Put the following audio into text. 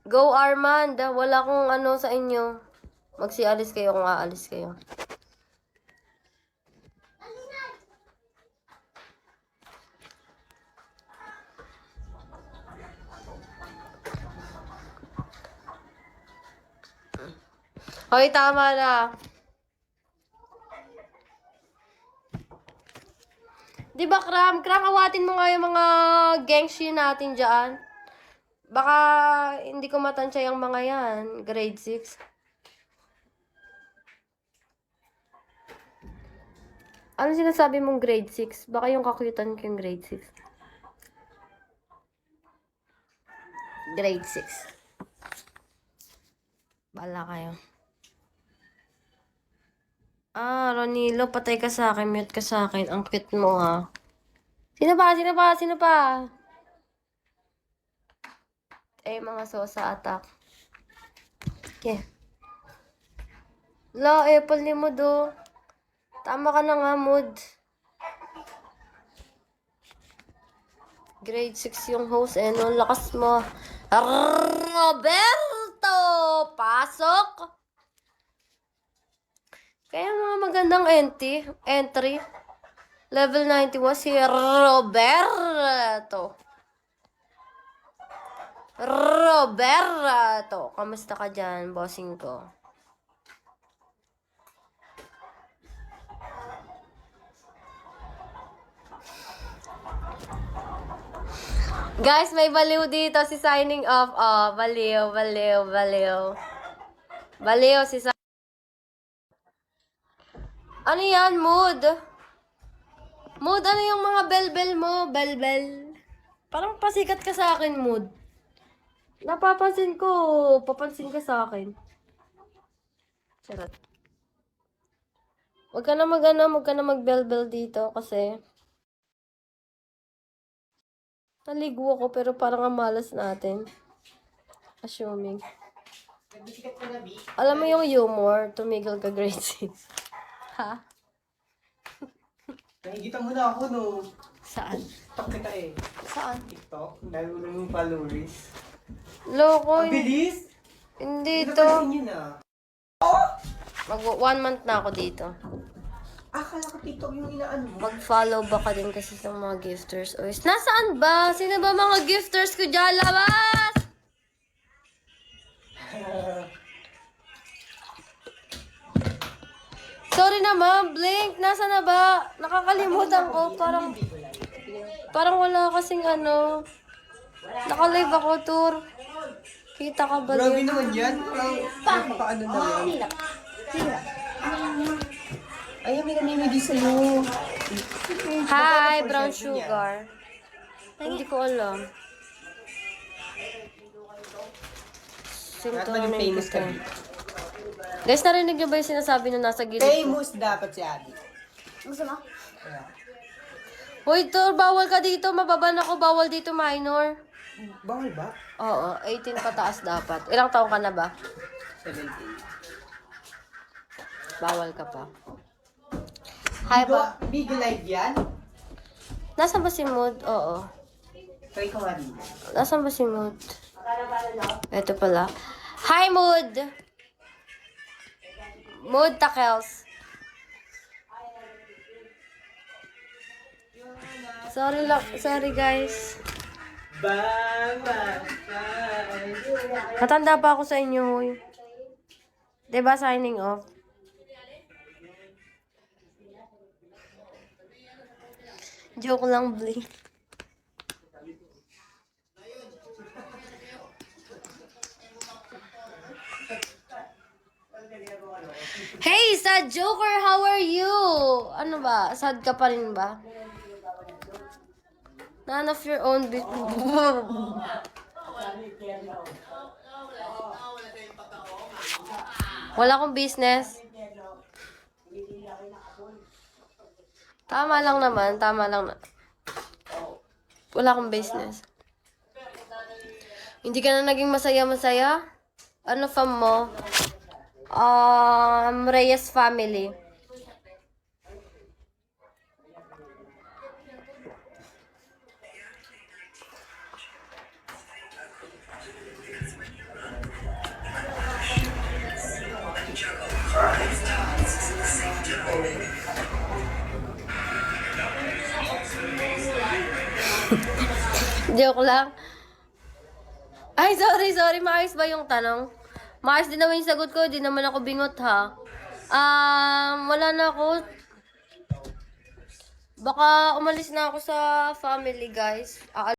Go Armand, wala akong ano sa inyo. Magsialis kayo kung aalis kayo. Hoy, tama na. Di ba, Kram? Kram, awatin mo nga yung mga gangshi natin dyan. Baka hindi ko matansya yung mga yan. Grade 6. Ano sinasabi mong grade 6? Baka yung kakutan ko yung grade 6. Grade 6. Bala kayo. Ronilo, patay ka sa akin. Mute ka sa akin. Ang cute mo, ha? Sino pa? Sino pa? Sino pa? Mga sosa attack. Okay. La, apple ni Mood, oh. Tama ka na nga, Mood. Grade 6 yung host, eh. No, lakas mo. Roberto! Pasok! Kaya mga magandang entry. Level 91 si Roberto. Roberto! Kamusta ka dyan, bossing ko? Guys, may baliw dito si signing off. Oh, baliw. Baliw si Ano yan, Mood? Mood, ano yung mga bell-bell mo? Bell-bell. Parang pasikat ka sa akin, Mood. Napapansin ko. Papansin ka sa akin. Charot. Huwag ka na mag-bell-bell dito kasi naligo ako pero parang ang malas natin. Assuming. Alam mo yung humor, tumigil ka grade 6. Ha? Nakikita mo na ako, no? Saan? TikTok kita eh. Saan? TikTok? Dahil mo naman followers. Loko. Ang bilis! Hindi Hindi to. napansin yun ah. Mag 1 month na ako dito. Akala ko TikTok yung inaan mo. Mag-follow ba ka din kasi sa mga gifters? O, nasaan ba? Sino ba mga gifters ko dyan? Labas! Sorry naman, Blink. Nasa na ba? Nakakalimutan ko. Parang wala kasing ano. Naka-live ako, Tour. Kita ka ba Grabe yun? naman yan. Parang napaka-ano naman. Ayaw, may namimili sa'yo. Hi, brown sugar. Hindi ko alam. Sinto na yung famous ka gusto. Guys, narinig niyo ba yung sinasabi na nasa gilid ko? Famous dapat si Abby. Gusto mo? Hoy, Tour, bawal ka dito. Mababan ako. Bawal dito, minor. Bawal ba? Oo, 18 pataas dapat. Ilang taong ka na ba? 17. Bawal ka pa. Hi, ba? Big live yan? Nasaan ba si Mood? Oo. Try ko nga rin. Nasaan ba si Mood? Ito pala. Hi, Mood! Mood Takels. Sorry guys. Matanda pa ako sa inyo, hoy. Diba signing off? Joke lang, Blink. Hey, Sad Joker, how are you? Ano ba? Sad ka pa rin ba? None of your own Wala akong business. Tama lang naman, Wala akong business. Hindi ka na naging masaya-masaya? Ano fam mo? Reyes family. Joke lang. Ay, sorry. Maayos ba yung tanong? Maayos din naman yung sagot ko. Di naman ako bingot, ha? Wala na ako. Baka umalis na ako sa family, guys.